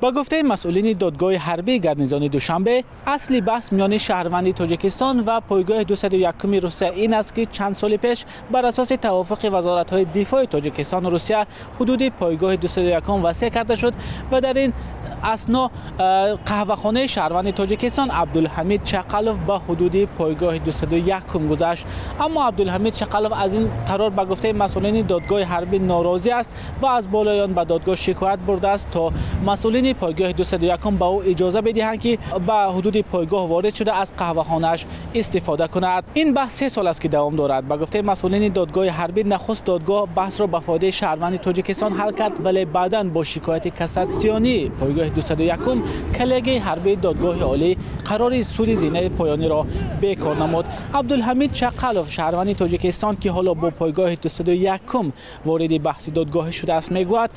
با گفته مسئولین دادگاه حربی گرنیزان دوشنبه، اصلی بحث میان شهروند تاجیکستان و پایگاه 201 روسیه این است که چند سال پیش بر اساس توافق وزارت‌های دفاع تاجیکستان و روسیه حدود پایگاه 201 وسیع کرده شد و در این اسنا قهوه‌خانه شهروند تاجیکستان عبدالحمید چقلوف به حدود پایگاه 201 گذشت. اما عبدالحمید چقلوف از این قرار به گفته مسئولین دادگاه حربی ناراضی است و از بالایان به دادگاه شکایت برده است تا مسئولین پایگاه 201 به او اجازه بدهند که به حدود پایگاه وارد شده از قهوه‌خانه‌اش استفاده کند. این بحث 3 سال است که دوام دارد. به گفته مسئولین دادگاه حربی، نخست دادگاه بحث را به فایده شهروند تاجیکستان حل کرد، ولی بعداً با شکایت کاساسیونی پایگاه 201 کلیه حربی دادگاه عالی قرار سود زینه پایانی را بیکار نمود. عبدالحمید چقلوف شهروند تاجیکستان که حالا با پایگاه 201 وارد بحث دادگاه شده است میگوید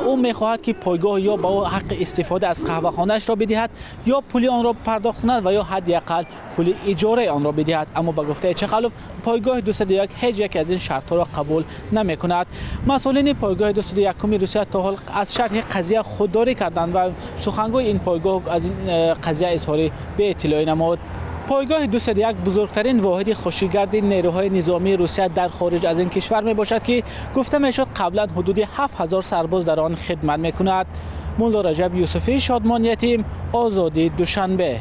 او میخواهد که پایگاه یا با حق استفاده از قهوه‌خانه‌اش را بدهد یا پول آن را پرداخت کند و یا حداقل پول اجاره آن را بدهد. اما به گفته چقلوف پایگاه 201 هیچ یک از این شرط‌ها را قبول نمی‌کند. مسئولین پایگاه 201 روسیه تا حال از شرح قضیه خودداری کردند و سخنگوی این پایگاه از این قضیه اظهار به اطلاعی نمود. پایگاه 201 بزرگترین واحد خوشیگرد نیروهای نظامی روسیه در خارج از این کشور می باشد که گفته می شد قبلا حدود 7000 سرباز در آن خدمت می کند. مولا رجب یوسفی، شادمان یتیم، آزادی دوشنبه.